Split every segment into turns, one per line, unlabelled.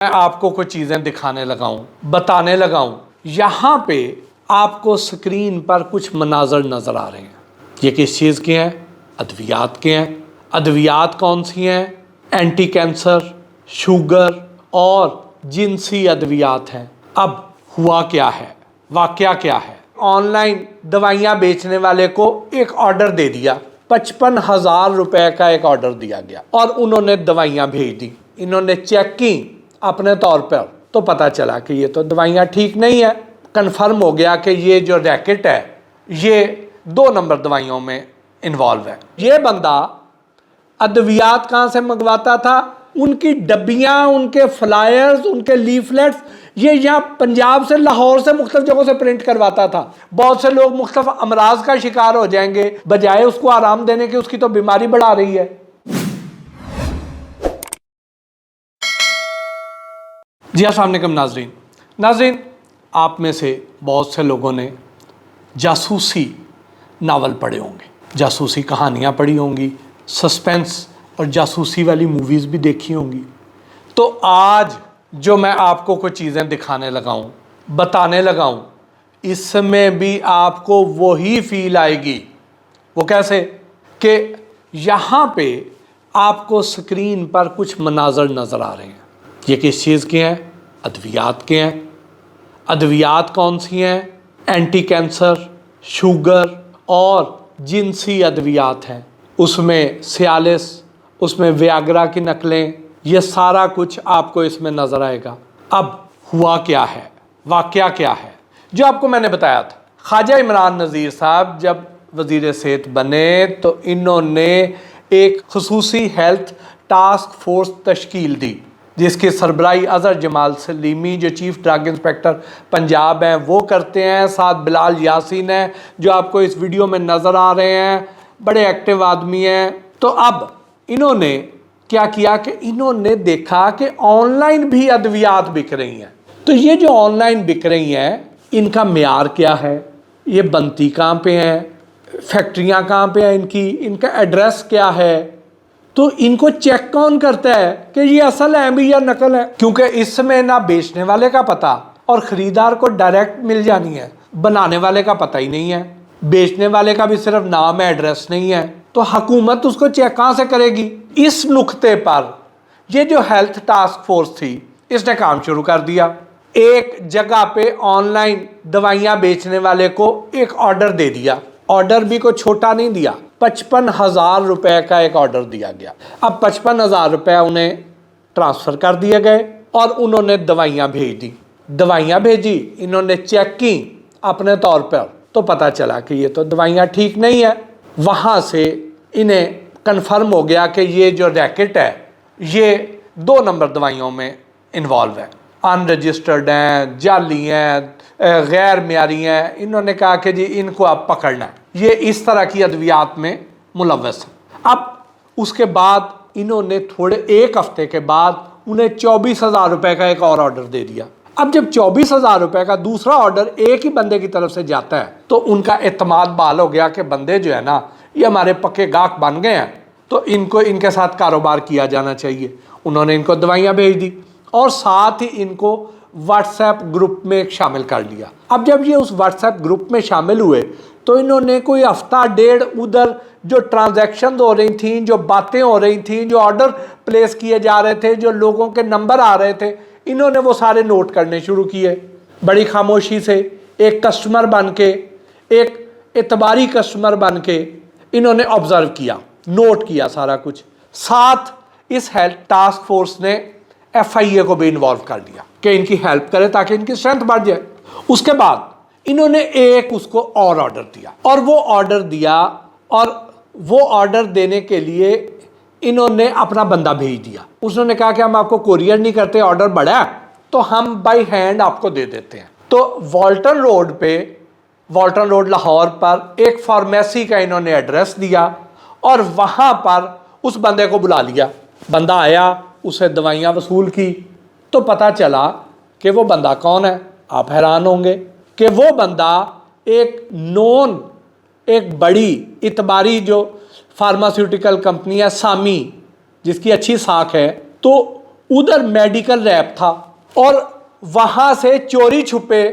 میں آپ کو کچھ چیزیں دکھانے لگا ہوں، بتانے لگا ہوں۔ یہاں پہ آپ کو سکرین پر کچھ مناظر نظر آ رہے ہیں۔ یہ کس چیز کے ہیں؟ ادویات کے ہیں۔ ادویات کون سی ہیں؟ اینٹی کینسر، شوگر اور جنسی ادویات ہیں۔ اب ہوا کیا ہے؟ واقعہ کیا ہے؟ آن لائن دوائیاں بیچنے والے کو ایک آرڈر دے دیا، 55,000 روپے کا ایک آرڈر دیا گیا اور انہوں نے دوائیاں بھیج دی۔ انہوں نے چیک کی اپنے طور پر تو پتہ چلا کہ یہ تو دوائیاں ٹھیک نہیں ہیں۔ کنفرم ہو گیا کہ یہ جو ریکٹ ہے یہ 2 نمبر دوائیوں میں انوالو ہے۔ یہ بندہ ادویات کہاں سے منگواتا تھا؟ ان کی ڈبیاں، ان کے فلائرز، ان کے لیفلیٹس یہ یہاں پنجاب سے، لاہور سے، مختلف جگہوں سے پرنٹ کرواتا تھا۔ بہت سے لوگ مختلف امراض کا شکار ہو جائیں گے، بجائے اس کو آرام دینے کے اس کی تو بیماری بڑھا رہی ہے۔ جی السلام علیکم ناظرین، آپ میں سے بہت سے لوگوں نے جاسوسی ناول پڑھے ہوں گے، جاسوسی کہانیاں پڑھی ہوں گی، سسپینس اور جاسوسی والی موویز بھی دیکھی ہوں گی۔ تو آج جو میں آپ کو کچھ چیزیں دکھانے لگا ہوں، بتانے لگا ہوں، اس میں بھی آپ کو وہی فیل آئے گی۔ وہ کیسے؟ کہ یہاں پہ آپ کو سکرین پر کچھ مناظر نظر آ رہے ہیں۔ یہ کس چیز کے ہیں؟ ادویات کے ہیں۔ ادویات کون سی ہیں؟ اینٹی کینسر، شوگر اور جنسی ادویات ہیں۔ اس میں سیالس، اس میں ویاگرا کی نقلیں، یہ سارا کچھ آپ کو اس میں نظر آئے گا۔ اب ہوا کیا ہے؟ واقعہ کیا ہے؟ جو آپ کو میں نے بتایا تھا، خواجہ عمران نذیر صاحب جب وزیر صحت بنے تو انہوں نے ایک خصوصی ہیلتھ ٹاسک فورس تشکیل دی، جس کی سربراہی اظہر جمال سلیمی جو چیف ڈرگ انسپیکٹر پنجاب ہیں وہ کرتے ہیں، ساتھ بلال یاسین ہیں جو آپ کو اس ویڈیو میں نظر آ رہے ہیں، بڑے ایکٹیو آدمی ہیں۔ تو اب انہوں نے کیا کیا کہ انہوں نے دیکھا کہ آن لائن بھی ادویات بک رہی ہیں۔ تو یہ جو آن لائن بک رہی ہیں ان کا معیار کیا ہے؟ یہ بنتی کہاں پہ ہیں؟ فیکٹریاں کہاں پہ ہیں ان کا ایڈریس کیا ہے؟ تو ان کو چیک کون کرتا ہے کہ یہ اصل ہے بھی یا نقل ہے؟ کیونکہ اس میں نہ بیچنے والے کا پتہ اور خریدار کو ڈائریکٹ مل جانی ہے، بنانے والے کا پتہ ہی نہیں ہے، بیچنے والے کا بھی صرف نام ہے، ایڈریس نہیں ہے، تو حکومت اس کو چیک کہاں سے کرے گی؟ اس نقطے پر یہ جو ہیلتھ ٹاسک فورس تھی اس نے کام شروع کر دیا۔ ایک جگہ پہ آن لائن دوائیاں بیچنے والے کو ایک آرڈر دے دیا، آرڈر بھی کوئی چھوٹا نہیں دیا، 55,000 روپے کا ایک آرڈر دیا گیا۔ اب 55,000 روپے انہیں ٹرانسفر کر دیے گئے اور انہوں نے دوائیاں بھیج دی۔ دوائیاں بھیجی، انہوں نے چیک کی اپنے طور پر تو پتہ چلا کہ یہ تو دوائیاں ٹھیک نہیں ہیں۔ وہاں سے انہیں کنفرم ہو گیا کہ یہ جو ریکٹ ہے یہ 2 نمبر دوائیوں میں انوالو ہے، ان رجسٹرڈ ہیں، جعلی ہیں، غیر معیاری ہیں۔ انہوں نے کہا کہ جی ان کو اب پکڑنا ہے، یہ اس طرح کی ادویات میں ملوث ہیں۔ اب اس کے بعد انہوں نے ایک ہفتے کے بعد انہیں 24,000 روپے کا ایک اور آرڈر دے دیا۔ اب جب 24,000 روپے کا دوسرا آرڈر ایک ہی بندے کی طرف سے جاتا ہے تو ان کا اعتماد بحال ہو گیا کہ بندے جو ہے نا یہ ہمارے پکے گاہک بن گئے ہیں، تو ان کے ساتھ کاروبار کیا جانا چاہیے۔ انہوں نے ان کو دوائیاں بھیج دی اور ساتھ ہی ان کو واٹس ایپ گروپ میں شامل کر لیا۔ اب جب یہ اس واٹس ایپ گروپ میں شامل ہوئے تو انہوں نے کوئی ہفتہ ڈیڑھ ادھر جو ٹرانزیکشن ہو رہی تھیں، جو باتیں ہو رہی تھیں، جو آرڈر پلیس کیے جا رہے تھے، جو لوگوں کے نمبر آ رہے تھے، انہوں نے وہ سارے نوٹ کرنے شروع کیے بڑی خاموشی سے۔ ایک کسٹمر بن کے، ایک اعتباری کسٹمر بن کے انہوں نے آبزرو کیا، نوٹ کیا سارا کچھ۔ ساتھ اس ہیلتھ ٹاسک فورس نے FIA کو بھی انوالو کر دیا کہ ان کی ہیلپ کرے تاکہ ان کی اسٹرینتھ بڑھ جائے۔ اس کے بعد انہوں نے اس کو اور آرڈر دیا اور وہ آرڈر دینے کے لیے انہوں نے اپنا بندہ بھیج دیا۔ انہوں نے کہا کہ ہم آپ کو کوریئر نہیں کرتے، آرڈر بڑا ہے تو ہم بائی ہینڈ آپ کو دے دیتے ہیں۔ تو والٹن روڈ لاہور پر ایک فارمیسی کا انہوں نے ایڈریس دیا اور وہاں پر اس بندے کو بلا لیا۔ بندہ آیا، اسے دوائیاں وصول کی تو پتہ چلا کہ وہ بندہ کون ہے۔ آپ حیران ہوں گے کہ وہ بندہ ایک بڑی اعتباری جو فارماسیوٹیکل کمپنی ہے سامی، جس کی اچھی ساکھ ہے، تو ادھر میڈیکل ریپ تھا، اور وہاں سے چوری چھپے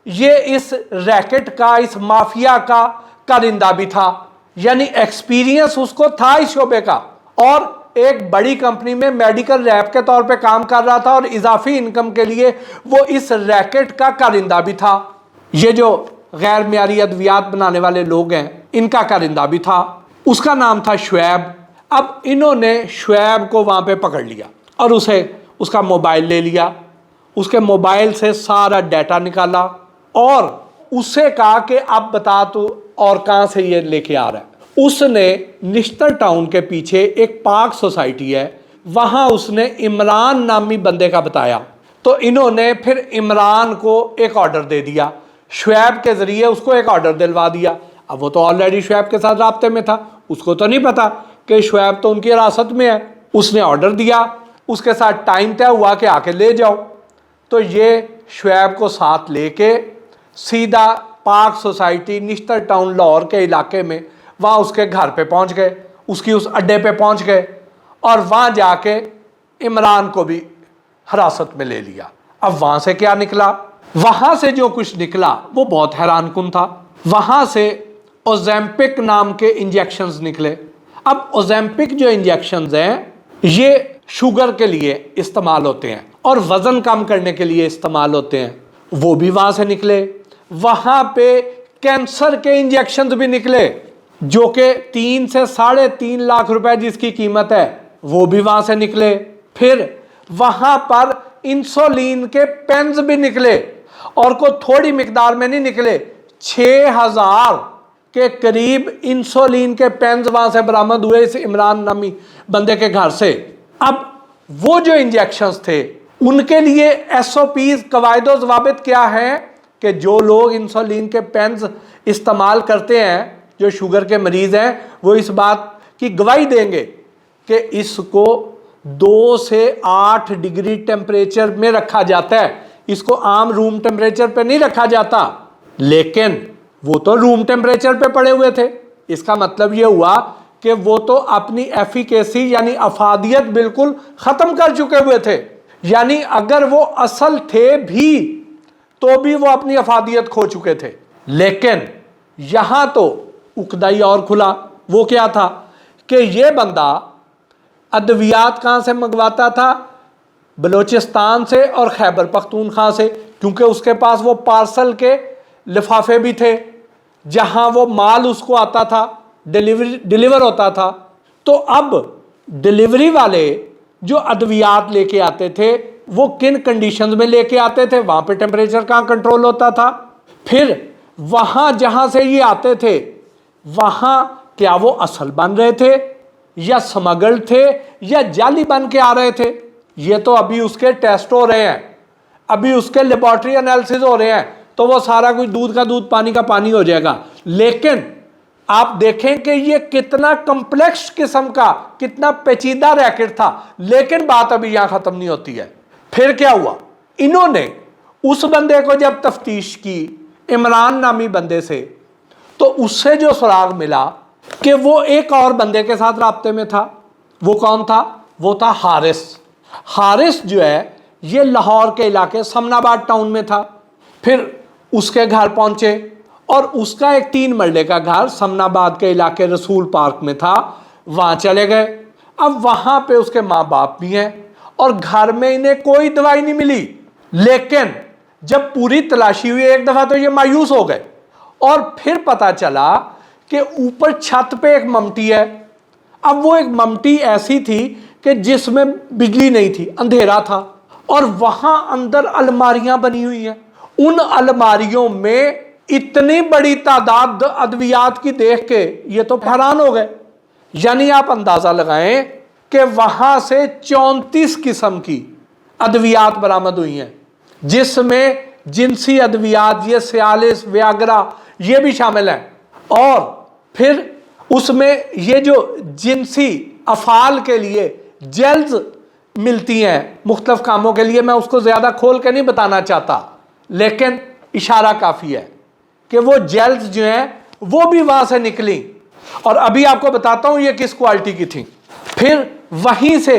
یہ اس ریکٹ کا، اس مافیا کا کارندہ بھی تھا، یعنی ایکسپیرینس اس کو تھا اس شعبے کا، اور ایک بڑی کمپنی میں میڈیکل ریپ کے طور پہ کام کر رہا تھا، اور اضافی انکم کے لیے وہ اس ریکٹ کا کارندہ بھی تھا۔ یہ جو غیر معیاری ادویات بنانے والے لوگ ہیں ان کا کارندہ بھی تھا، اس کا نام تھا شعیب۔ اب انہوں نے شعیب کو وہاں پہ پکڑ لیا اور اس کا موبائل لے لیا، اس کے موبائل سے سارا ڈیٹا نکالا اور اس سے کہا کہ اب بتا تو اور کہاں سے یہ لے کے آ رہا ہے۔ اس نے نشتر ٹاؤن کے پیچھے ایک پارک سوسائٹی ہے، وہاں اس نے عمران نامی بندے کا بتایا، تو انہوں نے پھر عمران کو ایک آرڈر دے دیا، شعیب کے ذریعے اس کو ایک آرڈر دلوا دیا۔ اب وہ تو آلریڈی شعیب کے ساتھ رابطے میں تھا، اس کو تو نہیں پتا کہ شعیب تو ان کی حراست میں ہے۔ اس نے آرڈر دیا، اس کے ساتھ ٹائم طے ہوا کہ آ کے لے جاؤ، تو یہ شعیب کو ساتھ لے کے سیدھا پارک سوسائٹی نشتر ٹاؤن لاہور کے علاقے میں وہاں اس کے گھر پہ پہنچ گئے، اس اڈے پہ پہنچ گئے، اور وہاں جا کے عمران کو بھی حراست میں لے لیا۔ اب وہاں سے کیا نکلا؟ وہاں سے جو کچھ نکلا وہ بہت حیران کن تھا۔ وہاں سے اوزیمپک نام کے انجیکشنز نکلے۔ اب اوزیمپک جو انجیکشنز ہیں یہ شوگر کے لیے استعمال ہوتے ہیں اور وزن کم کرنے کے لیے استعمال ہوتے ہیں، وہ بھی وہاں سے نکلے۔ وہاں پہ کینسر کے انجیکشنز بھی نکلے جو کہ 3 سے 3.5 لاکھ روپے جس کی قیمت ہے، وہ بھی وہاں سے نکلے۔ پھر وہاں پر انسولین کے پینز بھی نکلے، اور کوئی تھوڑی مقدار میں نہیں نکلے، 6000 کے قریب انسولین کے پینز وہاں سے برآمد ہوئے اس عمران نامی بندے کے گھر سے۔ اب وہ جو انجیکشنز تھے ان کے لیے ایس او پیز، قواعد و ضوابط کیا ہیں کہ جو لوگ انسولین کے پینز استعمال کرتے ہیں، جو شوگر کے مریض ہیں، وہ اس بات کی گواہی دیں گے کہ اس کو 2 سے 8 ڈگری ٹیمپریچر میں رکھا جاتا ہے، اس کو عام روم ٹیمپریچر پہ نہیں رکھا جاتا۔ لیکن وہ تو روم ٹیمپریچر پہ پڑے ہوئے تھے، اس کا مطلب یہ ہوا کہ وہ تو اپنی ایفیکیسی یعنی افادیت بالکل ختم کر چکے ہوئے تھے، یعنی اگر وہ اصل تھے بھی تو بھی وہ اپنی افادیت کھو چکے تھے۔ لیکن یہاں تو عقدہ ہی اور کھلا۔ وہ کیا تھا کہ یہ بندہ ادویات کہاں سے منگواتا تھا؟ بلوچستان سے اور خیبر پختونخوا سے، کیونکہ اس کے پاس وہ پارسل کے لفافے بھی تھے جہاں وہ مال اس کو آتا تھا، ڈیلیور ہوتا تھا۔ تو اب ڈیلیوری والے جو ادویات لے کے آتے تھے وہ کن کنڈیشنز میں لے کے آتے تھے؟ وہاں پہ ٹیمپریچر کہاں کنٹرول ہوتا تھا؟ پھر وہاں جہاں سے یہ آتے تھے وہاں کیا وہ اصل بن رہے تھے یا سمگل تھے یا جعلی بن کے آ رہے تھے؟ یہ تو ابھی اس کے ٹیسٹ ہو رہے ہیں، ابھی اس کے لیبارٹری انالیسز ہو رہے ہیں، تو وہ سارا کچھ دودھ کا دودھ پانی کا پانی ہو جائے گا۔ لیکن آپ دیکھیں کہ یہ کتنا کمپلیکس قسم کا، کتنا پیچیدہ ریکٹ تھا، لیکن بات ابھی یہاں ختم نہیں ہوتی ہے۔ پھر کیا ہوا؟ انہوں نے اس بندے کو جب تفتیش کی، عمران نامی بندے سے، تو اس سے جو سراغ ملا کہ وہ ایک اور بندے کے ساتھ رابطے میں تھا۔ وہ کون تھا؟ وہ تھا حارث۔ حارث جو ہے یہ لاہور کے علاقے سمن آباد ٹاؤن میں تھا۔ پھر اس کے گھر پہنچے اور اس کا ایک 3 مرلے کا گھر سمن آباد کے علاقے رسول پارک میں تھا، وہاں چلے گئے۔ اب وہاں پہ اس کے ماں باپ بھی ہیں اور گھر میں انہیں کوئی دوائی نہیں ملی، لیکن جب پوری تلاشی ہوئی ایک دفعہ تو یہ مایوس ہو گئے، اور پھر پتا چلا کہ اوپر چھت پہ ایک ممٹی ہے۔ اب وہ ایک ممٹی ایسی تھی کہ جس میں بجلی نہیں تھی، اندھیرا تھا، اور وہاں اندر الماریاں بنی ہوئی ہیں۔ ان الماریوں میں اتنی بڑی تعداد ادویات کی دیکھ کے یہ تو حیران ہو گئے۔ یعنی آپ اندازہ لگائیں کہ وہاں سے 34 قسم کی ادویات برآمد ہوئی ہیں، جس میں جنسی ادویات، یہ سیالس، ویاگرا، یہ بھی شامل ہیں، اور پھر اس میں یہ جو جنسی افعال کے لیے جیلز ملتی ہیں مختلف کاموں کے لیے، میں اس کو زیادہ کھول کے نہیں بتانا چاہتا، لیکن اشارہ کافی ہے کہ وہ جیلز جو ہیں وہ بھی وہاں سے نکلی، اور ابھی آپ کو بتاتا ہوں یہ کس کوالٹی کی تھی۔ پھر وہیں سے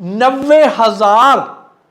90,000